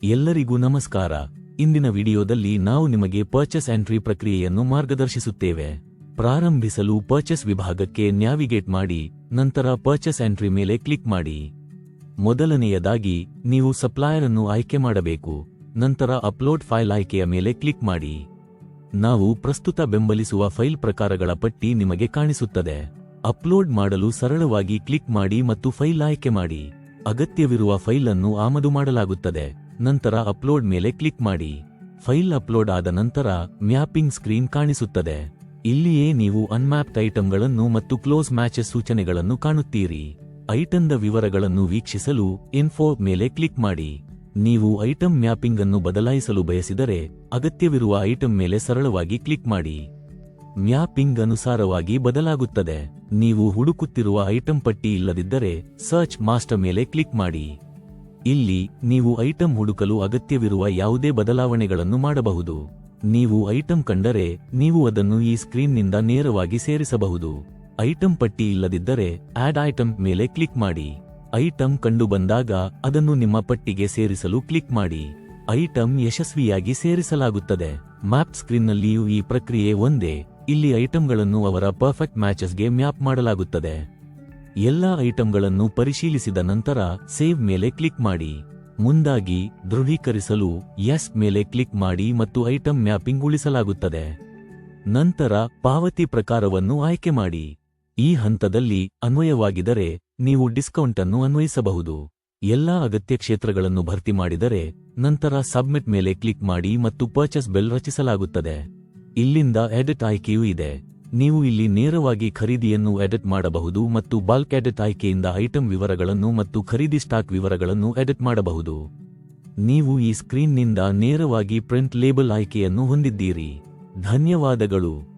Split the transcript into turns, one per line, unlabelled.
ಎಲ್ಲರಿಗೂ ನಮಸ್ಕಾರ. ಇಂದಿನ ವಿಡಿಯೋದಲ್ಲಿ ನಾವು ನಿಮಗೆ ಪರ್ಚೇಸ್ ಎಂಟ್ರಿ ಪ್ರಕ್ರಿಯೆಯನ್ನು ಮಾರ್ಗದರ್ಶಿಸುತ್ತೇವೆ. ಪ್ರಾರಂಭಿಸಲು ಪರ್ಚೇಸ್ ವಿಭಾಗಕ್ಕೆ ನ್ಯಾವಿಗೇಟ್ ಮಾಡಿ, ನಂತರ ಪರ್ಚೇಸ್ ಎಂಟ್ರಿ ಮೇಲೆ ಕ್ಲಿಕ್ ಮಾಡಿ. ಮೊದಲನೆಯದಾಗಿ ನೀವು ಸಪ್ಲೈಯರ್ ಅನ್ನು ಆಯ್ಕೆ ಮಾಡಬೇಕು. ನಂತರ ಅಪ್ಲೋಡ್ ಫೈಲ್ ಆಯ್ಕೆಯ ಮೇಲೆ ಕ್ಲಿಕ್ ಮಾಡಿ. ನಾವು ಪ್ರಸ್ತುತ ಬೆಂಬಲಿಸುವ ಫೈಲ್ ಪ್ರಕಾರಗಳ ಪಟ್ಟಿ ನಿಮಗೆ ಕಾಣಿಸುತ್ತದೆ. ಅಪ್ಲೋಡ್ ಮಾಡಲು ಸರಳವಾಗಿ ಕ್ಲಿಕ್ ಮಾಡಿ ಮತ್ತು ಫೈಲ್ ಆಯ್ಕೆ ಮಾಡಿ. ಅಗತ್ಯವಿರುವ ಫೈಲ್ ಅನ್ನು ಆಮದು ಮಾಡಲಾಗುತ್ತದೆ. ನಂತರ ಅಪ್ಲೋಡ್ ಮೇಲೆ ಕ್ಲಿಕ್ ಮಾಡಿ. ಫೈಲ್ ಅಪ್ಲೋಡ್ ಆದ ನಂತರ ಮ್ಯಾಪಿಂಗ್ ಸ್ಕ್ರೀನ್ ಕಾಣಿಸುತ್ತದೆ. ಇಲ್ಲಿಯೇ ನೀವು ಅನ್ಮ್ಯಾಪ್ಡ್ ಐಟಂಗಳನ್ನು ಮತ್ತು ಕ್ಲೋಸ್ ಮ್ಯಾಚಸ್ ಸೂಚನೆಗಳನ್ನು ಕಾಣುತ್ತೀರಿ. ಐಟಂದ ವಿವರಗಳನ್ನು ವೀಕ್ಷಿಸಲು ಇನ್ಫೋ ಮೇಲೆ ಕ್ಲಿಕ್ ಮಾಡಿ. ನೀವು ಐಟಂ ಮ್ಯಾಪಿಂಗ್ ಅನ್ನು ಬದಲಾಯಿಸಲು ಬಯಸಿದರೆ ಅಗತ್ಯವಿರುವ ಐಟಂ ಮೇಲೆ ಸರಳವಾಗಿ ಕ್ಲಿಕ್ ಮಾಡಿ. ಮ್ಯಾಪಿಂಗ್ ಅನುಸಾರವಾಗಿ ಬದಲಾಗುತ್ತದೆ. ನೀವು ಹುಡುಕುತ್ತಿರುವ ಐಟಂ ಪಟ್ಟಿ ಇಲ್ಲದಿದ್ದರೆ ಸರ್ಚ್ ಮಾಸ್ಟರ್ ಮೇಲೆ ಕ್ಲಿಕ್ ಮಾಡಿ. ಇಲ್ಲಿ ನೀವು ಐಟಂ ಹುಡುಕಲು ಅಗತ್ಯವಿರುವ ಯಾವುದೇ ಬದಲಾವಣೆಗಳನ್ನು ಮಾಡಬಹುದು. ನೀವು ಐಟಂ ಕಂಡರೆ ನೀವು ಅದನ್ನು ಈ ಸ್ಕ್ರೀನ್ನಿಂದ ನೇರವಾಗಿ ಸೇರಿಸಬಹುದು. ಐಟಂ ಪಟ್ಟಿ ಇಲ್ಲದಿದ್ದರೆ ಆಡ್ ಐಟಂ ಮೇಲೆ ಕ್ಲಿಕ್ ಮಾಡಿ. ಐಟಂ ಕಂಡುಬಂದಾಗ ಅದನ್ನು ನಿಮ್ಮ ಪಟ್ಟಿಗೆ ಸೇರಿಸಲು ಕ್ಲಿಕ್ ಮಾಡಿ. ಐಟಂ ಯಶಸ್ವಿಯಾಗಿ ಸೇರಿಸಲಾಗುತ್ತದೆ. ಮ್ಯಾಪ್ ಸ್ಕ್ರೀನ್ನಲ್ಲಿಯೂ ಈ ಪ್ರಕ್ರಿಯೆ ಒಂದೇ. ಇಲ್ಲಿ ಐಟಂಗಳನ್ನು ಅವರ ಪರ್ಫೆಕ್ಟ್ ಮ್ಯಾಚಸ್ಗೆ ಮ್ಯಾಪ್ ಮಾಡಲಾಗುತ್ತದೆ. ಎಲ್ಲಾ ಐಟಂಗಳನ್ನು ಪರಿಶೀಲಿಸಿದ ನಂತರ ಸೇವ್ ಮೇಲೆ ಕ್ಲಿಕ್ ಮಾಡಿ. ಮುಂದಾಗಿ ದೃಢೀಕರಿಸಲು ಎಸ್ ಮೇಲೆ ಕ್ಲಿಕ್ ಮಾಡಿ ಮತ್ತು ಐಟಂ ಮ್ಯಾಪಿಂಗ್ ಉಳಿಸಲಾಗುತ್ತದೆ. ನಂತರ ಪಾವತಿ ಪ್ರಕಾರವನ್ನು ಆಯ್ಕೆ ಮಾಡಿ. ಈ ಹಂತದಲ್ಲಿ ಅನ್ವಯವಾಗಿದ್ದರೆ ನೀವು ಡಿಸ್ಕೌಂಟ್ ಅನ್ನು ಅನ್ವಯಿಸಬಹುದು. ಎಲ್ಲಾ ಅಗತ್ಯ ಕ್ಷೇತ್ರಗಳನ್ನು ಭರ್ತಿ ಮಾಡಿದರೆ ನಂತರ ಸಬ್ಮಿಟ್ ಮೇಲೆ ಕ್ಲಿಕ್ ಮಾಡಿ ಮತ್ತು ಪರ್ಚೇಸ್ ಬೆಲ್ ರಚಿಸಲಾಗುತ್ತದೆ. ಇಲ್ಲಿಂದ ಎಡಿಟ್ ಆಯ್ಕೆಯೂ ಇದೆ. ನೀವು ಇಲ್ಲಿ ನೇರವಾಗಿ ಖರೀದಿಯನ್ನು ಎಡಿಟ್ ಮಾಡಬಹುದು ಮತ್ತು ಬಲ್ಕ್ ಎಡಿಟ್ ಆಯ್ಕೆಯಿಂದ ಐಟಂ ವಿವರಗಳನ್ನು ಮತ್ತು ಖರೀದಿ ಸ್ಟಾಕ್ ವಿವರಗಳನ್ನು ಎಡಿಟ್ ಮಾಡಬಹುದು. ನೀವು ಈ ಸ್ಕ್ರೀನ್ನಿಂದ ನೇರವಾಗಿ ಪ್ರಿಂಟ್ ಲೇಬಲ್ ಆಯ್ಕೆಯನ್ನು ಹೊಂದಿದ್ದೀರಿ. ಧನ್ಯವಾದಗಳು.